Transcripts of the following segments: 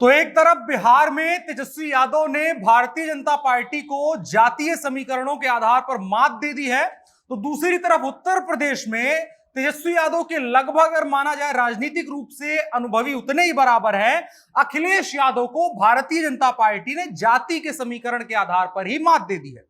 तो एक तरफ बिहार में तेजस्वी यादव ने भारतीय जनता पार्टी को जातीय समीकरणों के आधार पर मात दे दी है, तो दूसरी तरफ उत्तर प्रदेश में तेजस्वी यादव के लगभग अगर माना जाए राजनीतिक रूप से अनुभवी उतने ही बराबर है, अखिलेश यादव को भारतीय जनता पार्टी ने जाति के समीकरण के आधार पर ही मात दे दी है।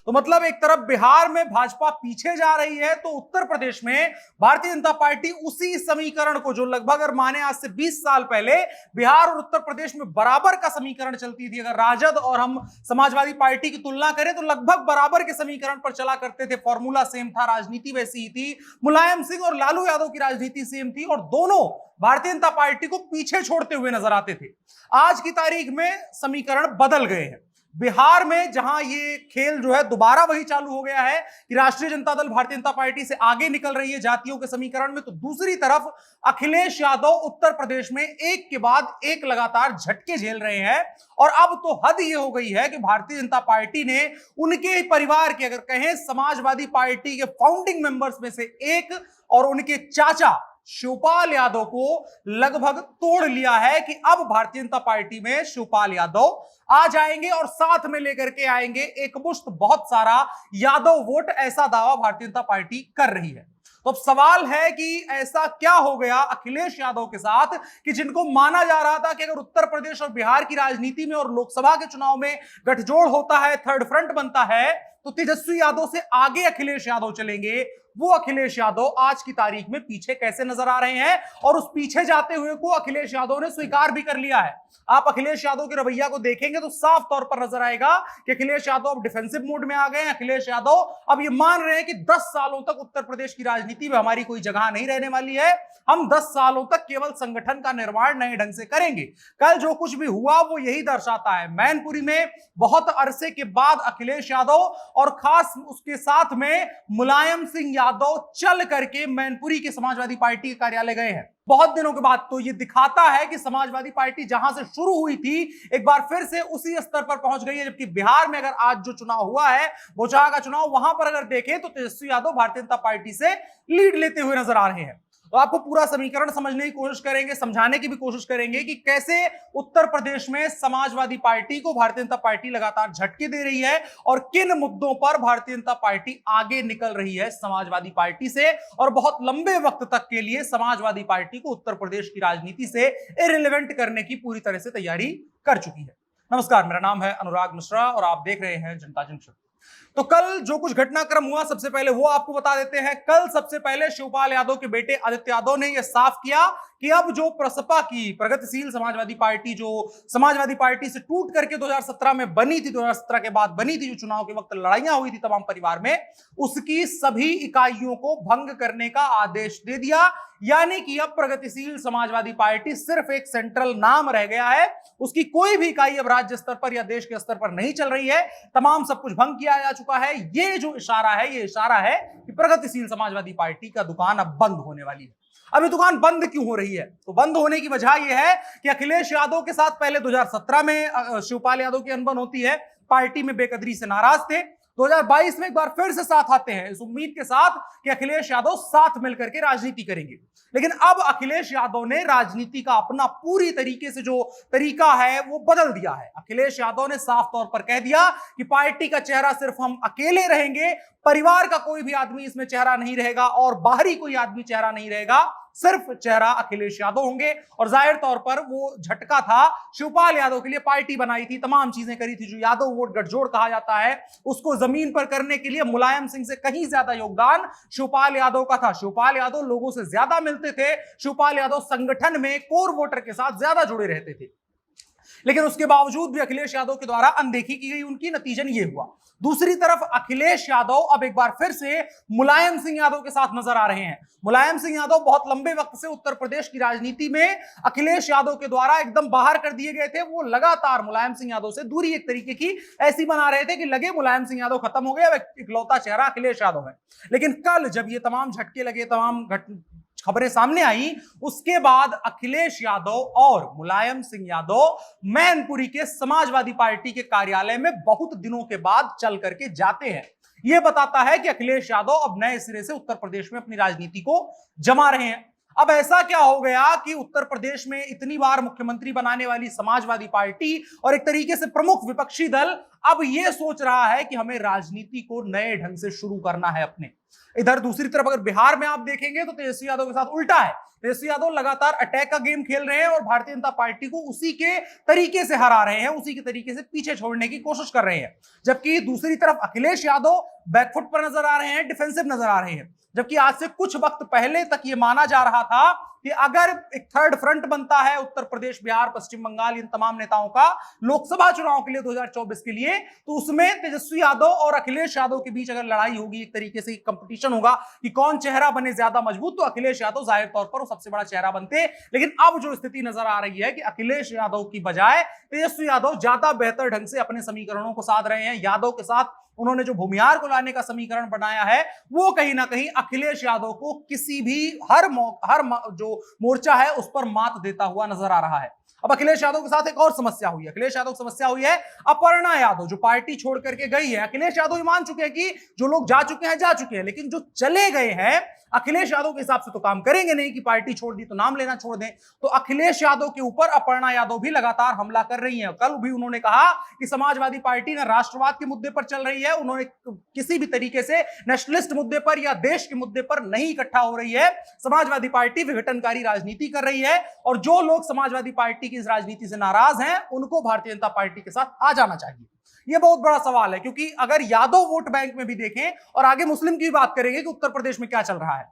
तो मतलब एक तरफ बिहार में भाजपा पीछे जा रही है, तो उत्तर प्रदेश में भारतीय जनता पार्टी उसी समीकरण को, जो लगभग अगर माने आज से 20 साल पहले बिहार और उत्तर प्रदेश में बराबर का समीकरण चलती थी, अगर राजद और हम समाजवादी पार्टी की तुलना करें तो लगभग बराबर के समीकरण पर चला करते थे। फॉर्मूला सेम था, राजनीति वैसी ही थी, मुलायम सिंह और लालू यादव की राजनीति सेम थी और दोनों भारतीय जनता पार्टी को पीछे छोड़ते हुए नजर आते थे। आज की तारीख में समीकरण बदल गए हैं। बिहार में जहां ये खेल जो है दोबारा वही चालू हो गया है कि राष्ट्रीय जनता दल भारतीय जनता पार्टी से आगे निकल रही है जातियों के समीकरण में, तो दूसरी तरफ अखिलेश यादव उत्तर प्रदेश में एक के बाद एक लगातार झटके झेल रहे हैं। और अब तो हद ये हो गई है कि भारतीय जनता पार्टी ने उनके परिवार के, अगर कहें समाजवादी पार्टी के फाउंडिंग मेंबर्स में से एक और उनके चाचा शिवपाल यादव को लगभग तोड़ लिया है कि अब भारतीय जनता पार्टी में शिवपाल यादव आ जाएंगे और साथ में लेकर के आएंगे एक मुश्त बहुत सारा यादव वोट। ऐसा दावा भारतीय जनता पार्टी कर रही है। तो अब सवाल है कि ऐसा क्या हो गया अखिलेश यादव के साथ कि जिनको माना जा रहा था कि अगर उत्तर प्रदेश और बिहार की राजनीति में और लोकसभा के चुनाव में गठजोड़ होता है, थर्ड फ्रंट बनता है, तो तेजस्वी यादव से आगे अखिलेश यादव चलेंगे। वो अखिलेश यादव आज की तारीख में पीछे कैसे नजर आ रहे हैं और उस पीछे जाते हुए को अखिलेश यादव ने स्वीकार भी कर लिया है। आप अखिलेश यादव के रवैया को देखेंगे तो साफ तौर पर नजर आएगा कि अखिलेश यादव अब डिफेंसिव मोड में आ गए हैं। अखिलेश यादव अब ये मान रहे हैं कि 10 सालों तक उत्तर प्रदेश की राजनीति में हमारी कोई जगह नहीं रहने वाली है। हम 10 सालों तक केवल संगठन का निर्माण नए ढंग से करेंगे। कल जो कुछ भी हुआ वो यही दर्शाता है। मैनपुरी में बहुत अरसे के बाद अखिलेश यादव और खास उसके साथ में मुलायम सिंह यादव चल करके मैनपुरी के समाजवादी पार्टी के कार्यालय गए हैं बहुत दिनों के बाद। तो यह दिखाता है कि समाजवादी पार्टी जहां से शुरू हुई थी एक बार फिर से उसी स्तर पर पहुंच गई है। जबकि बिहार में अगर आज जो चुनाव हुआ है, बोचहा का चुनाव, वहां पर अगर देखें तो तेजस्वी यादव भारतीय जनता पार्टी से लीड लेते हुए नजर आ रहे हैं। तो आपको पूरा समीकरण समझने की कोशिश करेंगे, समझाने की भी कोशिश करेंगे कि कैसे उत्तर प्रदेश में समाजवादी पार्टी को भारतीय जनता पार्टी लगातार झटके दे रही है और किन मुद्दों पर भारतीय जनता पार्टी आगे निकल रही है समाजवादी पार्टी से और बहुत लंबे वक्त तक के लिए समाजवादी पार्टी को उत्तर प्रदेश की राजनीति से इररिलेवेंट करने की पूरी तरह से तैयारी कर चुकी है। नमस्कार, मेरा नाम है अनुराग मिश्रा और आप देख रहे हैं जनता जंक्शन। तो कल जो कुछ घटनाक्रम हुआ सबसे पहले वो आपको बता देते हैं। कल सबसे पहले शिवपाल यादव के बेटे आदित्य यादव ने यह साफ किया कि अब जो प्रसपा की प्रगतिशील समाजवादी पार्टी, जो समाजवादी पार्टी से टूट करके 2017 में बनी थी, 2017 के बाद बनी थी, जो चुनाव के वक्त लड़ाइयां हुई थी तमाम परिवार में, उसकी सभी इकाइयों को भंग करने का आदेश दे दिया। यानी कि अब प्रगतिशील समाजवादी पार्टी सिर्फ एक सेंट्रल नाम रह गया है, उसकी कोई भी इकाई अब राज्य स्तर पर या देश के स्तर पर नहीं चल रही है। तमाम सब कुछ भंग किया जा चुका है। ये जो इशारा है, ये इशारा है कि प्रगतिशील समाजवादी पार्टी का दुकान अब बंद होने वाली है। अब ये दुकान बंद क्यों हो रही है? तो बंद होने की वजह यह है कि अखिलेश यादव के साथ पहले 2017 में शिवपाल यादव की अनबन होती है, पार्टी में बेकदरी से नाराज थे। 2022 में एक बार फिर से साथ आते हैं इस उम्मीद के साथ कि अखिलेश यादव साथ मिलकर के राजनीति करेंगे। लेकिन अब अखिलेश यादव ने राजनीति का अपना पूरी तरीके से जो तरीका है वो बदल दिया है। अखिलेश यादव ने साफ तौर पर कह दिया कि पार्टी का चेहरा सिर्फ हम अकेले रहेंगे, परिवार का कोई भी आदमी इसमें चेहरा नहीं रहेगा और बाहरी कोई आदमी चेहरा नहीं रहेगा, सिर्फ चेहरा अखिलेश यादव होंगे। और जाहिर तौर पर वो झटका था शिवपाल यादव के लिए। पार्टी बनाई थी, तमाम चीजें करी थी, जो यादव वोट गठजोड़ कहा जाता है, उसको जमीन पर करने के लिए मुलायम सिंह से कहीं ज्यादा योगदान शिवपाल यादव का था। शिवपाल यादव लोगों से ज्यादा मिलते थे, शिवपाल यादव संगठन में कोर वोटर के साथ ज्यादा जुड़े रहते थे। लेकिन उसके बावजूद भी अखिलेश यादव के द्वारा अनदेखी की गई उनकी, नतीजन ये हुआ। दूसरी तरफ अखिलेश यादव अब एक बार फिर से मुलायम सिंह यादव के साथ नजर आ रहे हैं। मुलायम सिंह यादव बहुत लंबे वक्त से उत्तर प्रदेश की राजनीति में अखिलेश यादव के द्वारा एकदम बाहर कर दिए गए थे। वो लगातार मुलायम सिंह यादव से दूरी एक तरीके की ऐसी बना रहे थे कि लगे मुलायम सिंह यादव खत्म हो गए, अब इकलौता चेहरा अखिलेश यादव है। लेकिन कल जब ये तमाम झटके लगे, तमाम खबरें सामने आई, उसके बाद अखिलेश यादव और मुलायम सिंह यादव मैनपुरी के समाजवादी पार्टी के कार्यालय में बहुत दिनों के बाद चल करके जाते हैं। यह बताता है कि अखिलेश यादव अब नए सिरे से उत्तर प्रदेश में अपनी राजनीति को जमा रहे हैं। अब ऐसा क्या हो गया कि उत्तर प्रदेश में इतनी बार मुख्यमंत्री बनाने वाली समाजवादी पार्टी और एक तरीके से प्रमुख विपक्षी दल अब यह सोच रहा है कि हमें राजनीति को नए ढंग से शुरू करना है अपने। इधर दूसरी तरफ अगर बिहार में आप देखेंगे तो तेजस्वी यादव के साथ उल्टा है। तेजस्वी यादव लगातार अटैक का गेम खेल रहे हैं और भारतीय जनता पार्टी को उसी के तरीके से हरा रहे हैं, उसी के तरीके से पीछे छोड़ने की कोशिश कर रहे हैं। जबकि दूसरी तरफ अखिलेश यादव बैकफुट पर नजर आ रहे हैं, डिफेंसिव नजर आ रहे हैं। जबकि आज से कुछ वक्त पहले तक यह माना जा रहा था कि अगर एक थर्ड फ्रंट बनता है उत्तर प्रदेश, बिहार, पश्चिम बंगाल, इन तमाम नेताओं का लोकसभा चुनाव के लिए 2024 के लिए, तो उसमें तेजस्वी यादव और अखिलेश यादव के बीच अगर लड़ाई होगी, एक तरीके से कंपटीशन होगा कि कौन चेहरा बने ज्यादा मजबूत, तो अखिलेश यादव जाहिर तौर पर वो सबसे बड़ा चेहरा बनते। लेकिन अब जो स्थिति नजर आ रही है कि अखिलेश यादव की बजाय तेजस्वी यादव ज्यादा बेहतर ढंग से अपने समीकरणों को साध रहे हैं। यादव के साथ उन्होंने जो भूमिहार को लाने का समीकरण बनाया है, वो कहीं ना कहीं अखिलेश यादव को किसी भी जो मोर्चा है उस पर मात देता हुआ नजर आ रहा है। अब अखिलेश यादव के साथ एक और समस्या हुई है। अखिलेश यादव की समस्या हुई है अपर्णा यादव, जो पार्टी छोड़ करके गई है। अखिलेश यादव ये मान चुके हैं कि जो लोग जा चुके हैं, लेकिन जो चले गए हैं अखिलेश यादव के हिसाब से तो काम करेंगे नहीं कि पार्टी छोड़ दी तो नाम लेना छोड़ दें। तो अखिलेश यादव के ऊपर अपर्णा यादव भी लगातार हमला कर रही हैं। कल भी उन्होंने कहा कि समाजवादी पार्टी न राष्ट्रवाद के मुद्दे पर चल रही है, उन्होंने किसी भी तरीके से नेशनलिस्ट मुद्दे पर या देश के मुद्दे पर नहीं इकट्ठा हो रही है। समाजवादी पार्टी विघटनकारी राजनीति कर रही है और जो लोग समाजवादी पार्टी की इस राजनीति से नाराज हैं उनको भारतीय जनता पार्टी के साथ आ जाना चाहिए। यह बहुत बड़ा सवाल है, क्योंकि अगर यादव वोट बैंक में भी देखें और आगे मुस्लिम की भी बात करेंगे कि उत्तर प्रदेश में क्या चल रहा है,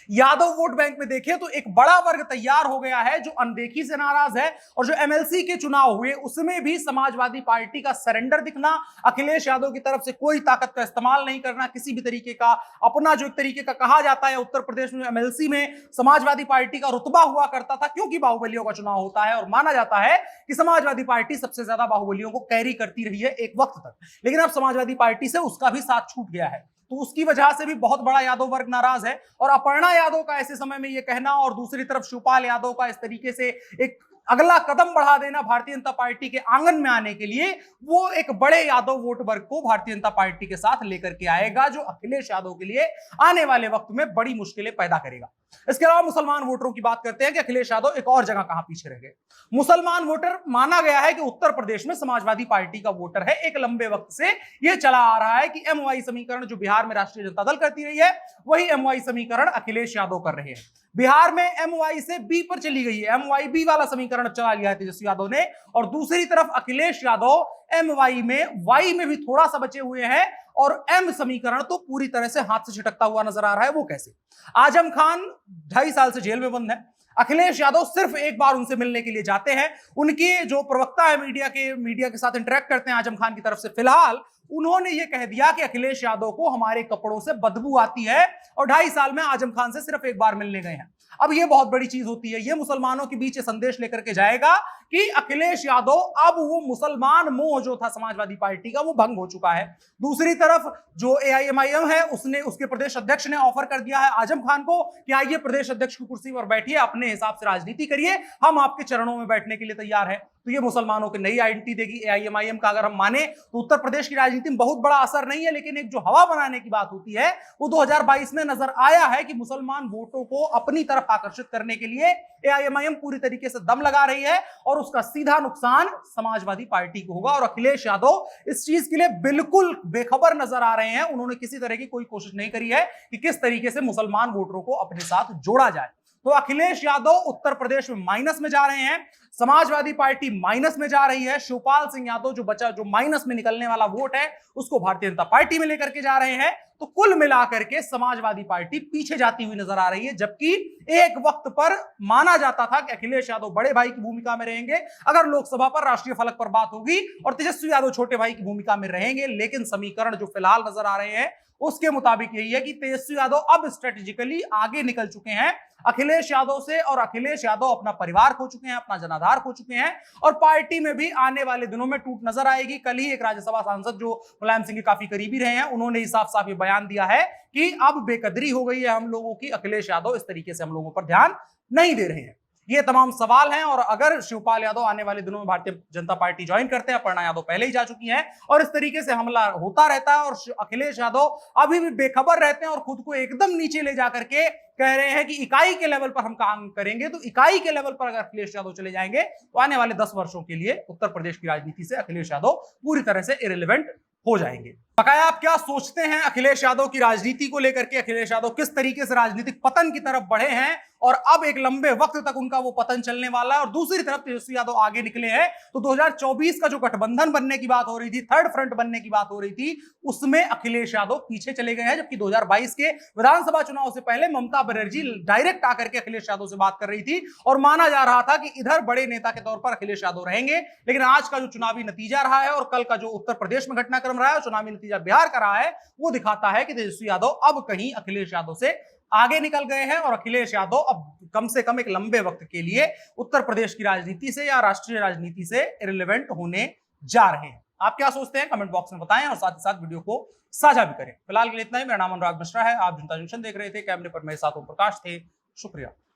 यादव वोट बैंक में देखें तो एक बड़ा वर्ग तैयार हो गया है जो अनदेखी से नाराज है। और जो एमएलसी के चुनाव हुए उसमें भी समाजवादी पार्टी का सरेंडर दिखना, अखिलेश यादव की तरफ से कोई ताकत का इस्तेमाल नहीं करना, किसी भी तरीके का अपना जो एक तरीके का कहा जाता है उत्तर प्रदेश में एमएलसी में समाजवादी पार्टी का रुतबा हुआ करता था, क्योंकि बाहुबलियों का चुनाव होता है और माना जाता है कि समाजवादी पार्टी सबसे ज्यादा बाहुबलियों को कैरी करती रही है एक वक्त तक। लेकिन अब समाजवादी पार्टी से उसका भी साथ छूट गया है, तो उसकी वजह से भी बहुत बड़ा यादव वर्ग नाराज है। और अपर्णा यादव का ऐसे समय में यह कहना और दूसरी तरफ शिवपाल यादव का इस तरीके से एक अगला कदम बढ़ा देना भारतीय जनता पार्टी के आंगन में आने के लिए, वो एक बड़े यादव वोट वर्ग को भारतीय जनता पार्टी के साथ लेकर के आएगा, जो अखिलेश यादव के लिए आने वाले वक्त में बड़ी मुश्किलें पैदा करेगा। इसके अलावा मुसलमान वोटरों की बात करते हैं कि अखिलेश यादव एक और जगह कहां पीछे रह गए। मुसलमान वोटर माना गया है कि उत्तर प्रदेश में समाजवादी पार्टी का वोटर है। एक लंबे वक्त से यह चला आ रहा है कि एमवाई समीकरण जो बिहार में राष्ट्रीय जनता दल करती रही है, वही एमवाई समीकरण अखिलेश यादव कर रहे हैं। बिहार में एमवाई से बी पर चली गई है, एमवाई बी वाला समीकरण चला लिया है तेजस्वी यादव ने। और दूसरी तरफ अखिलेश यादव एमवाई में वाई में भी थोड़ा सा बचे हुए हैं और एम समीकरण तो पूरी तरह से हाथ से छिटकता हुआ नजर आ रहा है। वो कैसे? आजम खान 2.5 साल से जेल में बंद है। अखिलेश यादव सिर्फ एक बार उनसे मिलने के लिए जाते हैं। उनके जो प्रवक्ता है मीडिया के साथ इंटरेक्ट करते हैं आजम खान की तरफ से, फिलहाल उन्होंने ये कह दिया कि अखिलेश यादव को हमारे कपड़ों से बदबू आती है और 2.5 साल में आजम खान से सिर्फ एक बार मिलने गए हैं। अब ये बहुत बड़ी चीज होती है, ये मुसलमानों के बीच संदेश लेकर के जाएगा कि अखिलेश यादव अब वो मुसलमान मोह जो था समाजवादी पार्टी का वो भंग हो चुका है। दूसरी तरफ जो एआईएमआईएम है उसके प्रदेश अध्यक्ष ने ऑफर कर दिया है आजम खान को कि आइए प्रदेश अध्यक्ष की कुर्सी पर बैठिए, अपने हिसाब से राजनीति करिए, हम आपके चरणों में बैठने के लिए तैयार है। तो ये मुसलमानों को नई आइडेंटिटी देगी। एआईएमआईएम का अगर हम माने तो उत्तर प्रदेश की राजनीति में बहुत बड़ा असर नहीं है, लेकिन एक जो हवा बनाने की बात होती है वो 2022 में नजर आया है कि मुसलमान वोटों को अपनी तरफ आकर्षित करने के लिए एआईएमआईएम पूरी तरीके से दम लगा रही है और उसका सीधा नुकसान समाजवादी पार्टी को होगा। और अखिलेश यादव इस चीज के लिए बिल्कुल बेखबर नजर आ रहे हैं। उन्होंने किसी तरह की कोई कोशिश नहीं करी है कि किस तरीके से मुसलमान वोटरों को अपने साथ जोड़ा जाए। तो अखिलेश यादव उत्तर प्रदेश में माइनस में जा रहे हैं, समाजवादी पार्टी माइनस में जा रही है, शिवपाल सिंह यादव जो माइनस में निकलने वाला वोट है उसको भारतीय जनता पार्टी में लेकर के जा रहे हैं। तो कुल मिलाकर के समाजवादी पार्टी पीछे जाती हुई नजर आ रही है, जबकि एक वक्त पर माना जाता था कि अखिलेश यादव बड़े भाई की भूमिका में रहेंगे अगर लोकसभा पर राष्ट्रीय फलक पर बात होगी, और तेजस्वी यादव छोटे भाई की भूमिका में रहेंगे। लेकिन समीकरण जो फिलहाल नजर आ रहे हैं उसके मुताबिक यही है कि तेजस्वी यादव अब स्ट्रेटेजिकली आगे निकल चुके हैं अखिलेश यादव से, और अखिलेश यादव अपना परिवार खो चुके हैं, अपना जनाधार खो चुके हैं, और पार्टी में भी आने वाले दिनों में टूट नजर आएगी। कल ही एक राज्यसभा सांसद जो मुलायम सिंह के काफी करीबी रहे हैं, उन्होंने ही साफ साफ ये बयान दिया है कि अब बेकदरी हो गई है हम लोगों की, अखिलेश यादव इस तरीके से हम लोगों पर ध्यान नहीं दे रहे हैं। ये तमाम सवाल हैं, और अगर शिवपाल यादव आने वाले दिनों में भारतीय जनता पार्टी ज्वाइन करते हैं, अपर्णा यादव पहले ही जा चुकी हैं, और इस तरीके से हमला होता रहता है और अखिलेश यादव अभी भी बेखबर रहते हैं और खुद को एकदम नीचे ले जाकर के कह रहे हैं कि इकाई के लेवल पर हम काम करेंगे, तो इकाई के लेवल पर अगर अखिलेश यादव चले जाएंगे तो आने वाले 10 वर्षों के लिए उत्तर प्रदेश की राजनीति से अखिलेश यादव पूरी तरह से इरेलीवेंट हो जाएंगे। बकाया आप क्या सोचते हैं अखिलेश यादव की राजनीति को लेकर के? अखिलेश यादव किस तरीके से राजनीतिक पतन की तरफ बढ़े हैं और अब एक लंबे वक्त तक उनका वो पतन चलने वाला है, और दूसरी तरफ तेजस्वी यादव आगे निकले हैं। तो 2024 का जो गठबंधन बनने की बात हो रही थी, थर्ड फ्रंट बनने की बात हो रही थी, उसमें अखिलेश यादव पीछे चले गए हैं, जबकि 2022 के विधानसभा चुनाव से पहले ममता बनर्जी डायरेक्ट आकर के अखिलेश यादव से बात कर रही थी और माना जा रहा था कि इधर बड़े नेता के तौर पर अखिलेश यादव रहेंगे। लेकिन आज का जो चुनावी नतीजा रहा है और कल का जो उत्तर प्रदेश में घटनाक्रम रहा है और चुनावी नतीजा बिहार का रहा है, वो दिखाता है कि तेजस्वी यादव अब कहीं अखिलेश यादव से आगे निकल गए हैं, और अखिलेश यादव अब कम से कम एक लंबे वक्त के लिए उत्तर प्रदेश की राजनीति से या राष्ट्रीय राजनीति से इररिलेवेंट होने जा रहे हैं। आप क्या सोचते हैं कमेंट बॉक्स में बताएं, और साथ ही साथ वीडियो को साझा भी करें। फिलहाल के लिए इतना ही। मेरा नाम अनुराग मिश्रा है, आप जनता जंक्शन देख रहे थे, कैमरे पर मेरे साथ ओम प्रकाश थे। शुक्रिया।